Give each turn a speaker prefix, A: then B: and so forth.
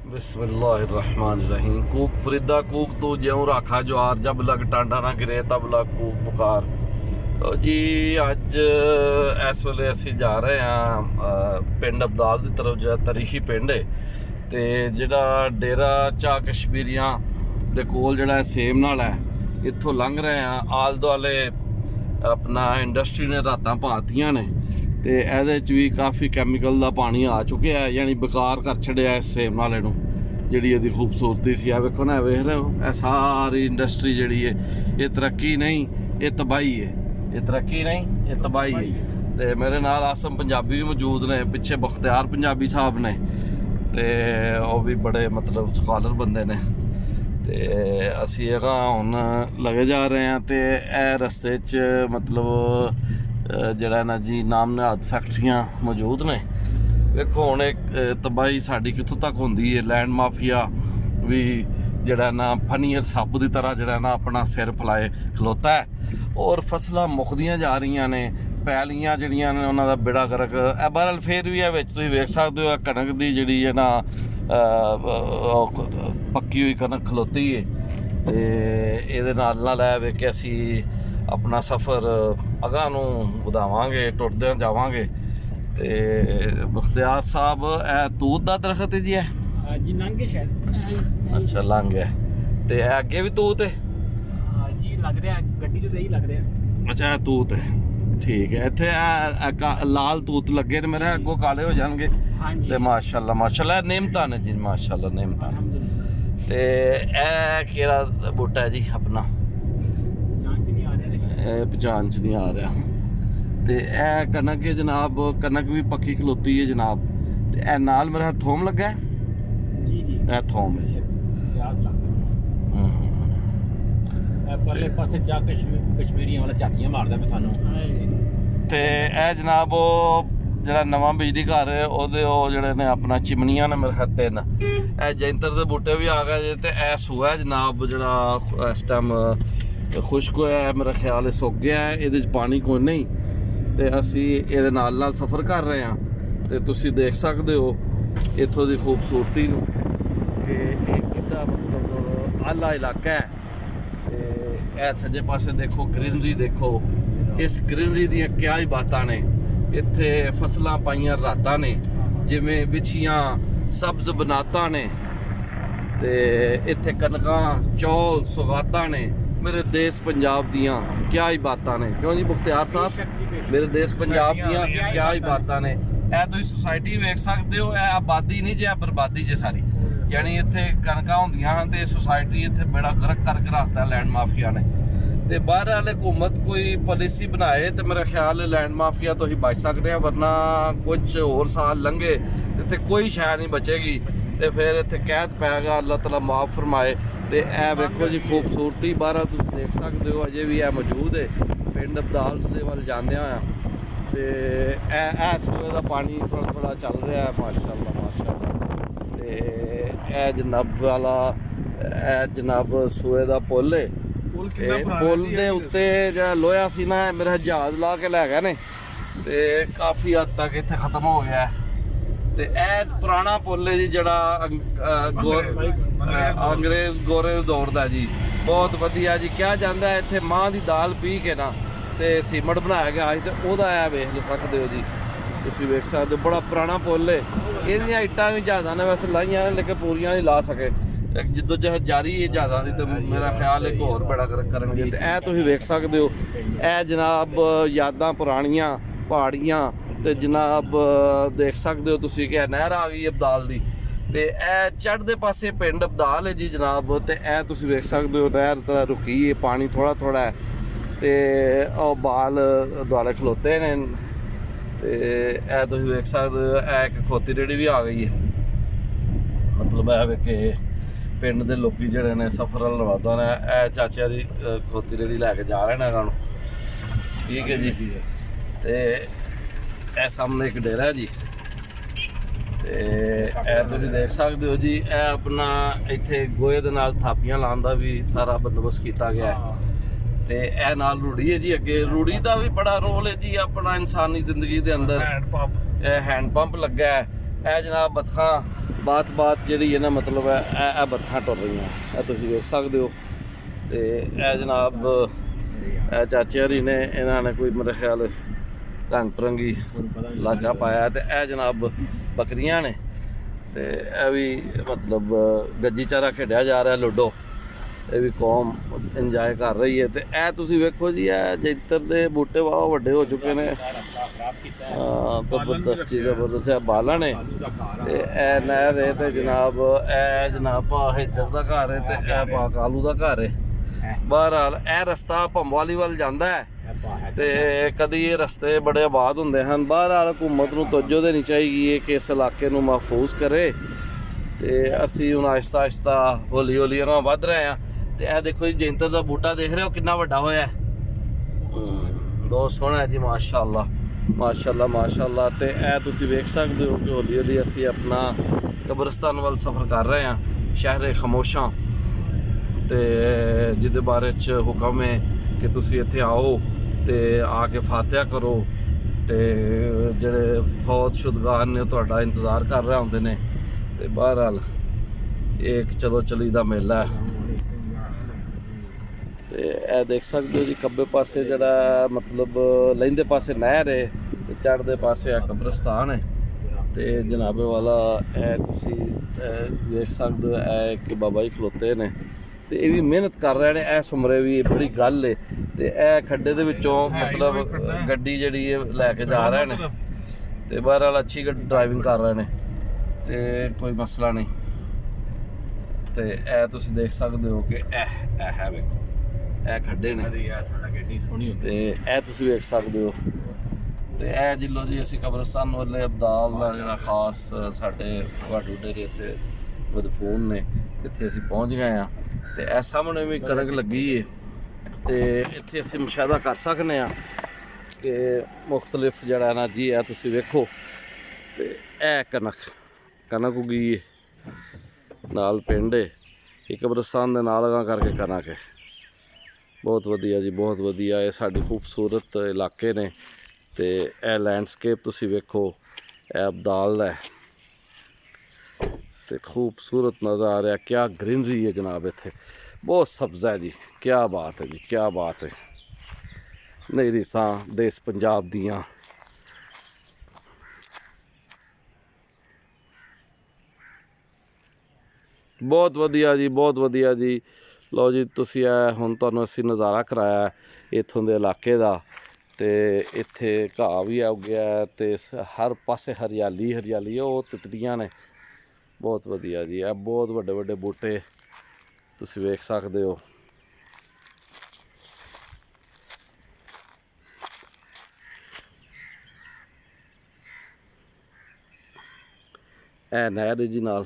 A: बिस्मिल्लाहिर्रहमानिर्रहीम। कूक फरीदा कूक तो ज्यों राखा ज्वार, जब लग टांडा ना गिरे तब लग कूक पुकार। तो जी अज इस वेले असी जा रहे हैं पिंड अबदाल की तरफ, जो तारीखी पिंड है। तो जिहड़ा डेरा चा कश्मीरियां दे कोल जिहड़ा सेम नाल है, इत्थों लंघ रहे हैं। आल दुआले अपना इंडस्ट्री ने रातां पातियां ने, तो ये भी काफ़ी कैमिकल का पानी आ चुका है, यानी बेकार कर छड़िया इस सेम नाले नूं। जिहड़ी इहदी खूबसूरती सी आ वेखो ना, वेख रहे हो, यह सारी इंडस्ट्री जिहड़ी है, ये तरक्की नहीं, ये तबाही है। ये तरक्की नहीं, ये तबाही है। तो मेरे नाल आसम पंजाबी भी मौजूद ने, पिछे बख्तियार पंजाबी साहब ने, तो वह भी बड़े मतलब स्कॉलर बंदे ने। तो असी हुण लगे जा रहे हैं। तो यह रस्ते च मतलब जिहड़ा ना जी नाम नहाद फैक्ट्रियां मौजूद ने। देखो हुण एक तबाही साडी कित्थों तक होंदी है। लैंड माफिया भी जिहड़ा ना फनीर सप्प की तरह जिहड़ा ना अपना सिर फैलाए खलोता है, और फसलां मुकदियां जा रही ने। पैलियां जिहड़ियां ने उन्हां दा बेड़ा गर्क। बहरहाल फिर भी विच तुसीं वेख सकदे हो, कणक दी जिहड़ी है ना पक्की हुई कणक खलोती है। तो इहदे नाल वे कि असी अपना सफ़र अगां नूं वधावांगे, टुरदे जावांगे। तो बख्तियार साहब तूत दा दरखत है जी? है
B: जी, लंघ गए शायद।
A: अच्छा, लंघ गया। तो अगे भी तूत है
B: जी? लग रहा गड्डी चो सही लग रहा।
A: अच्छा, तूत है, ठीक है। इत्थे लाल तूत लगे ने, मेरे अगों काले हो जाएंगे। तो माशाल्लाह माशाल्लाह नेमतां ने जी, माशाल्लाह नेमतां। तो यह केड़ा बूटा है जी अपना? पहचान च नहीं आ रहा। तो यह कनक है जनाब, कनक भी पक्की खलोती है जनाब। तो यह नाल मेरा थोम लगा है
B: जी जी,
A: यह थोम है।
B: परले पासे चा कश्मीरियां वाला झातियां मारदा पे सानू।
A: तो यह जनाब जिहड़ा नवां बिजली घर है, ओहदे जिहड़े ने अपना चिमनियां ने मेरे ख्याल 3। यह जैंतर के बूटे भी आ गए। तो यह सूआ है जनाब, जिहड़ा इस टाइम खुश्क होया है, मेरा ख्याल सुक गया है, ये पानी कोई नहीं। तो असी ये नाल सफ़र कर रहे हैं। तो तुसी देख सकते हो इत्थों की खूबसूरती नूं कि कितना मतलब आला इलाका है। तो यह सज्जे पासे देखो, ग्रीनरी देखो। इस ग्रीनरी दी क्या ही बातां ने। इत्थे फसलां पाइयां रातां ने, जिवें विछियां सब्ज बनातां ने। ते इत्थे कनकां चौल सुगातां ने। मेरे देश पंजाब दियां क्या ही बातां ने, क्यों जी बख्तियार साहब? मेरे देश पंजाब दियां क्या ही बातां ने। यह तुसीं सोसाइटी वेख सकते हो, यह आबादी नहीं जे, बर्बादी जे सारी। यानी इत्थे कनकां होंदियां हन ते सोसाइटी इत्थे बेड़ा गर्क करके रखता है लैंड माफिया ने। तो बहरहाल हुकूमत कोई पॉलिसी बनाए तो मेरा ख्याल लैंड माफिया तो ही बच सकते हैं, वरना कुछ होर साल लंघे तो इत्थे कोई शै नहीं बचेगी। तो फिर इत्थे कैद पैगा, अल्लाह तआला माफ़ फरमाए। तो यह वेखो जी खूबसूरती बाहर तुम देख सकते हो, अजे भी यह मौजूद है पिंड अबदाल के वाल जांदे होया। तो यह सूए का पानी थोड़ा थोड़ा चल रहा है, माशाअल्लाह माशाअल्लाह। तो यह जनाब वाला जनाब सूए का पुल है। पुल के उत्ते जो लोहा सी ना, मेरा जहाज ला के लै गए ने। तो काफ़ी हद तक इत्थे खत्म हो गया है। तो यह पुराना पुल है जी, जड़ा अंग्रेज गोरे दौर का जी। बहुत वधिया जी। क्या जाता है इत्थे माँ की दाल पी के ना, तो सीमट बनाया गया। तो वह वेख सकते हो जी, तुम वेख सकते हो, बड़ा पुराना पुल है। ये इट्टां भी जहाज़ों ने वैसे लाइया ने, लेकिन पूरियां नहीं ला सके। जद्दोजहद जारी है जहाज़ों की। तो मेरा ख्याल है होर बड़ा करनगे। तो यह तुम वेख सकते हो, यह जनाब यादां पुरानियां पहाड़ियां। तो जनाब देख सकते हो तुसी कि नहर आ गई अबदाल की। तो यह चढ़ते पासे पिंड अबदाल है जी जनाब। तो यह तुसी वेख सकते हो, नहर तरह रुकी है, पानी थोड़ा थोड़ा है। तो बाल दुआले खलोते ने। तो यह तुसी वेख सकते हो, यह एक खोती रेहड़ी भी आ गई है। मतलब है कि पिंड के लोग जोड़े ने सफर लवादा ने, यह चाचा जी खोती रेहड़ी लैके जा रहे हैं इन्हों। ठीक है जी। तो यह सामने एक डेरा है जी। तो यह तुम देख सकते हो जी, यह अपना इत्थे गोहे दे नाल थापियां लाने का भी सारा बंदोबस्त किया गया है। तो यह नाल रूढ़ी है जी। अगे रूढ़ी का भी बड़ा रोल है जी अपना इंसानी जिंदगी के अंदर। हैंड पंप लगा है। ਇਹ ਜਨਾਬ ਬਤਖਾਂ ਬਾਤ ਜਿਹੜੀ ਹੈ ਨਾ ਮਤਲਬ ਹੈ ਇਹ ਬਤਖਾਂ ਟੁਰ ਰਹੀਆਂ, ਇਹ ਤੁਸੀਂ ਵੇਖ ਸਕਦੇ ਹੋ। ਤੇ ਇਹ ਜਨਾਬ ਇਹ ਚਾਚੇ ਹਰੀ ਨੇ, ਇਹਨਾਂ ਨੇ ਕੋਈ ਮੇਰੇ ਖਿਆਲ ਰੰਗ ਪਰੰਗੀ ਲਾਜਾ ਪਾਇਆ। ਤੇ ਇਹ ਜਨਾਬ ਬੱਕਰੀਆਂ ਨੇ, ਤੇ ਇਹ ਵੀ ਮਤਲਬ ਗੱਜੀ ਚਾਰਾ ਖੇਡਿਆ ਜਾ ਰਿਹਾ ਲੂਡੋ, ਇਹ ਵੀ ਕੌਮ ਇੰਜੋਏ ਕਰ ਰਹੀ ਹੈ। ਤੇ ਇਹ ਤੁਸੀਂ ਵੇਖੋ ਜੀ, ਇਹ ਜੈਤਰ ਦੇ ਬੂਟੇ ਵਾਹ ਵੱਡੇ ਹੋ ਚੁੱਕੇ ਨੇ, ਹਾਂ ਜ਼ਬਰਦਸਤ ਚੀਜ਼, ਜ਼ਬਰਦਸਤ ਹੈ ਬਾਲਾਂ ਨੇ। ਤੇ ਇਹ ਨਹਿਰ ਹੈ ਤੇ ਜਨਾਬ ਇਹ ਜਨਾਬ ਹੈਦਰ ਦਾ ਘਰ ਹੈ, ਤੇ ਇਹ ਪਾ ਕਾਲੂ ਦਾ ਘਰ ਹੈ। ਬਹਰਹਾਲ ਇਹ ਰਸਤਾ ਭੰਬਵਾਲੀ ਵੱਲ ਜਾਂਦਾ ਹੈ, ਤੇ ਕਦੀ ਇਹ ਰਸਤੇ ਬੜੇ ਆਬਾਦ ਹੁੰਦੇ ਹਨ। ਬਹਰਹਾਲ ਹਕੂਮਤ ਨੂੰ ਤਵੱਜੋ ਦੇਣੀ ਚਾਹੀਦੀ ਹੈ ਕਿ ਇਸ ਇਲਾਕੇ ਨੂੰ ਮਹਿਫੂਜ਼ ਕਰੇ। ਤੇ ਅਸੀਂ ਹੁਣ ਆਹਿਸਤਾ ਆਹਿਸਤਾ ਹੌਲੀ ਹੌਲੀ ਇਹਨਾਂ ਵੱਧ ਰਹੇ ਹਾਂ। ਤੇ ਇਹ ਦੇਖੋ ਜੀ ਜੈਂਤਰ ਦਾ ਬੂਟਾ ਦੇਖ ਰਹੇ ਹੋ ਕਿੰਨਾ ਵੱਡਾ ਹੋਇਆ, ਬਹੁਤ ਸੋਹਣਾ ਹੈ ਜੀ, ਮਾਸ਼ਾਅੱਲਾ ਮਾਸ਼ਾਅੱਲਾ ਮਾਸ਼ਾਅੱਲਾ। ਤੇ ਇਹ ਤੁਸੀਂ ਵੇਖ ਸਕਦੇ ਹੋ ਕਿ ਹੌਲੀ ਹੌਲੀ ਅਸੀਂ ਆਪਣਾ ਕਬਰਸਤਾਨ ਵੱਲ ਸਫ਼ਰ ਕਰ ਰਹੇ ਹਾਂ, ਸ਼ਹਿਰ ਖਾਮੋਸ਼ਾਂ, ਤੇ ਜਿਹਦੇ ਬਾਰੇ 'ਚ ਹੁਕਮ ਹੈ ਕਿ ਤੁਸੀਂ ਇੱਥੇ ਆਓ ਤੇ ਆ ਕੇ ਫਾਤਿਹਾ ਕਰੋ, ਤੇ ਜਿਹੜੇ ਫੌਤ ਸ਼ੁਦਗਾਨ ਨੇ ਤੁਹਾਡਾ ਇੰਤਜ਼ਾਰ ਕਰ ਰਹੇ ਹੁੰਦੇ ਨੇ। ਤੇ ਬਹਰਹਾਲ ਇਹ ਇੱਕ ਚਲੋ ਚਲੀ ਦਾ ਮੇਲਾ ਹੈ। ਤੇ ਇਹ ਦੇਖ ਸਕਦੇ ਹੋ ਜੀ ਖੱਬੇ ਪਾਸੇ ਜਿਹੜਾ ਮਤਲਬ ਲਹਿੰਦੇ ਪਾਸੇ ਨਹਿਰ ਹੈ, ਤੇ ਚੜ੍ਹਦੇ ਪਾਸੇ ਆ ਕਬਰਸਤਾਨ ਹੈ। ਤੇ ਜਨਾਬੇ ਵਾਲਾ ਇਹ ਤੁਸੀਂ ਵੇਖ ਸਕਦੇ ਹੋ, ਇਹ ਇੱਕ ਬਾਬਾ ਜੀ ਖਲੋਤੇ ਨੇ, ਤੇ ਇਹ ਵੀ ਮਿਹਨਤ ਕਰ ਰਹੇ ਨੇ ਇਸ ਉਮਰੇ ਵੀ, ਬੜੀ ਗੱਲ ਹੈ। ਤੇ ਇਹ ਖੱਡੇ ਦੇ ਵਿੱਚੋਂ ਮਤਲਬ ਗੱਡੀ ਜਿਹੜੀ ਹੈ ਲੈ ਕੇ ਜਾ ਰਹੇ ਨੇ, ਤੇ ਬਹਰਹਾਲ ਅੱਛੀ ਡਰਾਈਵਿੰਗ ਕਰ ਰਹੇ ਨੇ, ਤੇ ਕੋਈ ਮਸਲਾ ਨਹੀਂ। ਤੇ ਇਹ ਤੁਸੀਂ ਦੇਖ ਸਕਦੇ ਹੋ ਕਿ ਇਹ ਹੈ ਵੇਖੋ, ਇਹ ਖੱਡੇ ਨੇ, ਤੇ ਇਹ ਤੁਸੀਂ ਵੇਖ ਸਕਦੇ ਹੋ। ਤੇ ਇਹ ਜਿੱਲੋ ਜੀ ਅਸੀਂ ਕਬਰਸਤਾਨ ਵਾਲੇ ਅਬਦਾਲ ਦਾ ਜਿਹੜਾ ਖਾਸ ਸਾਡੇ ਵਾਟੂ ਡੇਰੇ ਇੱਥੇ ਮਦਫੂਨ ਨੇ, ਇੱਥੇ ਅਸੀਂ ਪਹੁੰਚ ਗਏ ਹਾਂ। ਤੇ ਇਹ ਸਾਹਮਣੇ ਵੀ ਕਣਕ ਲੱਗੀ ਹੈ, ਤੇ ਇੱਥੇ ਅਸੀਂ ਮੁਸ਼ਾਹਦਾ ਕਰ ਸਕਦੇ ਹਾਂ ਕਿ ਮੁਖਤਲਿਫ ਜਿਹੜਾ ਨਾ ਜੀ ਇਹ ਤੁਸੀਂ ਵੇਖੋ। ਤੇ ਇਹ ਕਣਕ ਉਗੀ ਹੈ, ਨਾਲ ਪਿੰਡ ਹੈ, ਇਹ ਕਬਰਸਤਾਨ ਦੇ ਨਾਲ ਅਗਾਂਹ ਕਰਕੇ ਕਣਕ ਹੈ। ਬਹੁਤ ਵਧੀਆ ਜੀ, ਬਹੁਤ ਵਧੀਆ। ਇਹ ਸਾਡੇ ਖੂਬਸੂਰਤ ਇਲਾਕੇ ਨੇ, ਤੇ ਇਹ ਲੈਂਡਸਕੇਪ ਤੁਸੀਂ ਵੇਖੋ, ਇਹ ਅਬਦਾਲ ਦਾ ਤੇ ਖੂਬਸੂਰਤ ਨਜ਼ਰ ਆ ਰਿਹਾ। ਕਿਆ ਗ੍ਰੀਨਰੀ ਹੈ ਜਨਾਬ, ਇੱਥੇ ਬਹੁਤ ਸਬਜ਼ਾ ਹੈ ਜੀ, ਕਿਆ ਬਾਤ ਹੈ ਜੀ, ਕਿਆ ਬਾਤ ਹੈ। ਨਹੀਂ ਰੀਸਾਂ ਦੇਸ ਪੰਜਾਬ ਦੀਆਂ। ਬਹੁਤ ਵਧੀਆ ਜੀ, ਬਹੁਤ ਵਧੀਆ ਜੀ। ਲਓ ਜੀ ਤੁਸੀਂ ਹੁਣ ਤੁਹਾਨੂੰ ਅਸੀਂ ਨਜ਼ਾਰਾ ਕਰਾਇਆ ਇੱਥੋਂ ਦੇ ਇਲਾਕੇ ਦਾ, ਤੇ ਇੱਥੇ ਘਾਹ ਵੀ ਆ ਗਿਆ, ਤੇ ਹਰ ਪਾਸੇ ਹਰਿਆਲੀ ਹਰਿਆਲੀ, ਉਹ ਤਿਤਲੀਆਂ ਨੇ। ਬਹੁਤ ਵਧੀਆ ਜੀ, ਇਹ ਬਹੁਤ ਵੱਡੇ ਵੱਡੇ ਬੂਟੇ ਤੁਸੀਂ ਵੇਖ ਸਕਦੇ ਹੋ। ਇਹ ਨਹਿਰ ਜੀ ਨਾਲ